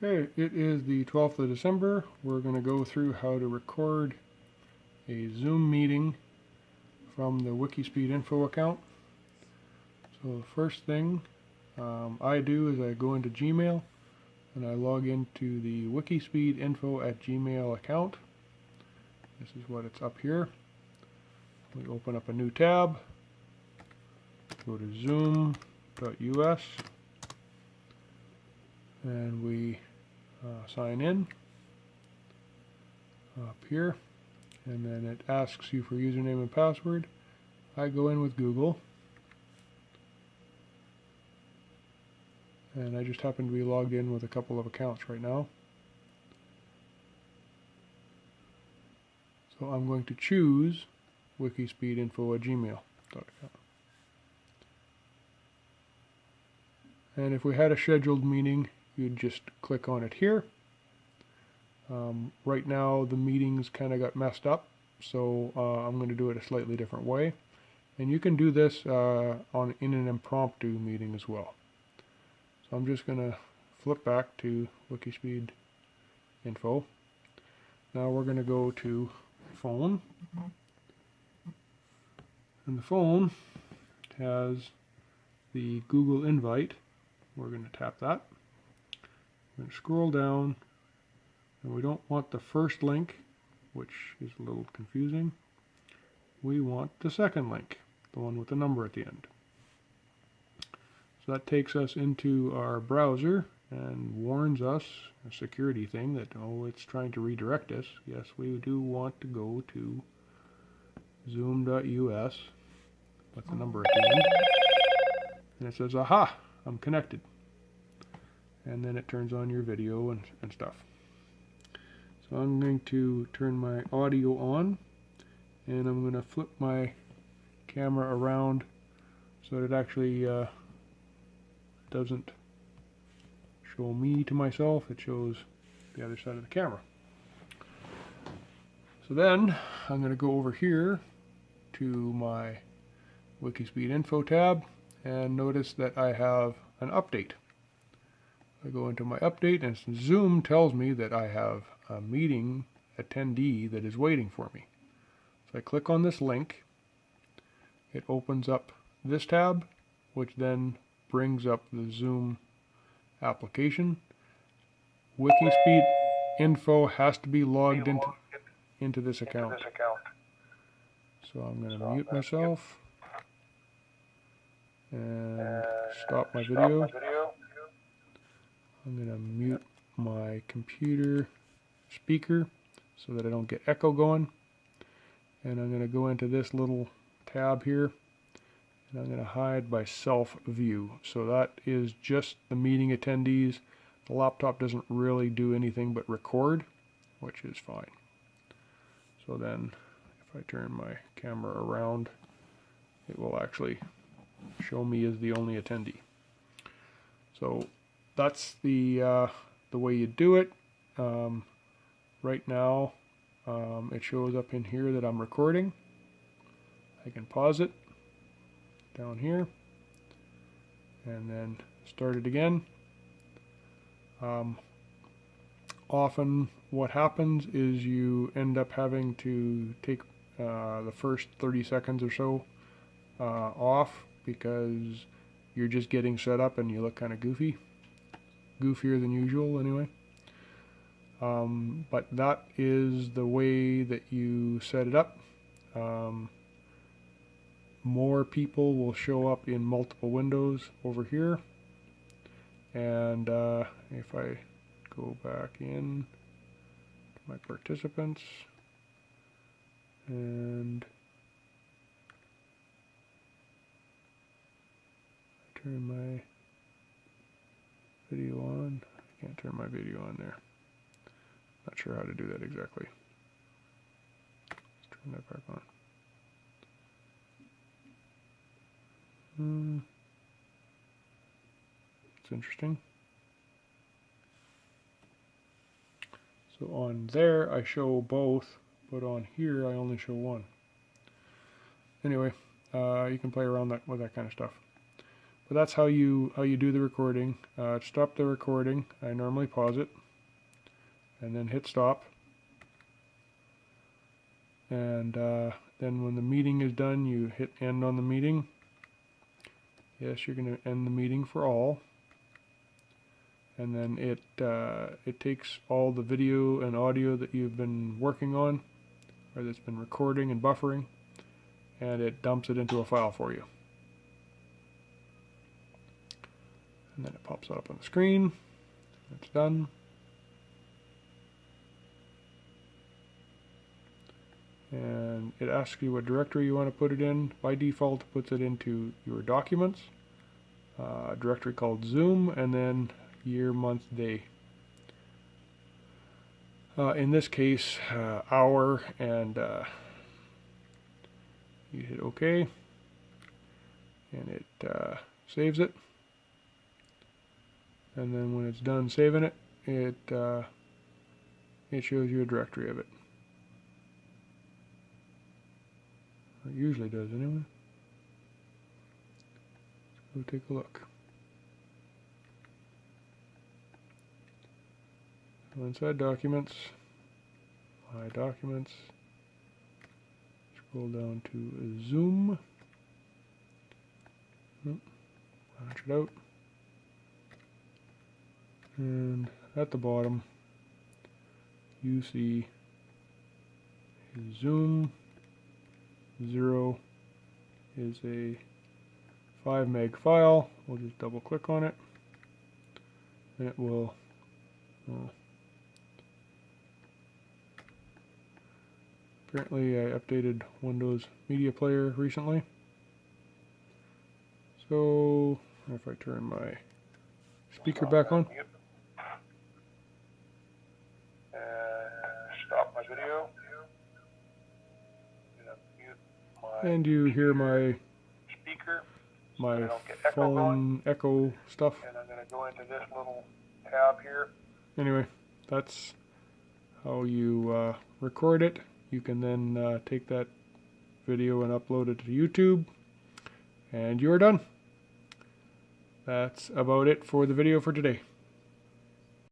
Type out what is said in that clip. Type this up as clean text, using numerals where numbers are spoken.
Okay, it is the 12th of December. We're going to go through how to record a Zoom meeting from the WIKISPEEDinfo account. So the first thing I do is I go into Gmail and I log into the WIKISPEEDinfo@gmail account. This is what it's up here. We open up a new tab, go to zoom.us, and we sign in up here, and then it asks you for username and password. I go in with Google, and I just happen to be logged in with a couple of accounts right now. So I'm going to choose WIKISPEEDinfo@gmail.com. And if we had a scheduled meeting, you'd just click on it here. Right now the meetings kind of got messed up, so I'm going to do it a slightly different way. And you can do this in an impromptu meeting as well. So I'm just going to flip back to WIKISPEEDinfo. Now we're going to go to phone. And the phone has the Google invite. We're going to tap that. We're going to scroll down, and we don't want the first link, which is a little confusing. We want the second link, the one with the number at the end. So that takes us into our browser and warns us, a security thing, that, oh, it's trying to redirect us. Yes, we do want to go to zoom.us with the number at the end. And it says, aha, I'm connected. And then it turns on your video and stuff. So I'm going to turn my audio on, and I'm going to flip my camera around so that it actually doesn't show me to myself, it shows the other side of the camera. So then I'm going to go over here to my WIKISPEEDinfo tab and notice that I have an update. I go into my update, and Zoom tells me that I have a meeting attendee that is waiting for me. So I click on this link. It opens up this tab, which then brings up the Zoom application. WIKISPEEDinfo has to be logged into this account. So I'm going to mute myself and stop my video. I'm going to mute my computer speaker so that I don't get echo going. And I'm going to go into this little tab here, and I'm going to hide by self view. So that is just the meeting attendees. The laptop doesn't really do anything but record, which is fine. So then if I turn my camera around, it will actually show me as the only attendee. So that's the way you do it. Right now it shows up in here that I'm recording. I can pause it down here and then start it again. Often what happens is you end up having to take the first 30 seconds or so off because you're just getting set up and you look kind of goofier than usual anyway. But that is the way that you set it up. More people will show up in multiple windows over here, and if I go back in to my participants and turn my video on, I can't turn my video on there. Not sure how to do that exactly. Let's turn that back on. It's interesting. So on there I show both, but on here I only show one. Anyway, you can play around with that kind of stuff. but that's how you do the recording. Stop the recording. I normally pause it and then hit stop. And then when the meeting is done, you hit end on the meeting. Yes, you're going to end the meeting for all. And then it takes all the video and audio that you've been working on, or that's been recording and buffering, and it dumps it into a file for you. And then it pops up on the screen. It's done. And it asks you what directory you want to put it in. By default, it puts it into your documents, a directory called Zoom, and then year, month, day. In this case, hour, and you hit OK, and it saves it. And then when it's done saving it, it shows you a directory of it. It usually does anyway. Let's go take a look. So inside documents, my documents, scroll down to Zoom, launch it out, and at the bottom you see Zoom 0 is a 5 meg file. We'll just double click on it and it will apparently I updated Windows Media Player recently, so if I turn my speaker back on, stop my video, and you hear my speaker, my phone echo stuff. and I'm going to go into this little tab here. Anyway, that's how you record it. You can then take that video and upload it to YouTube, and you're done. That's about it for the video for today.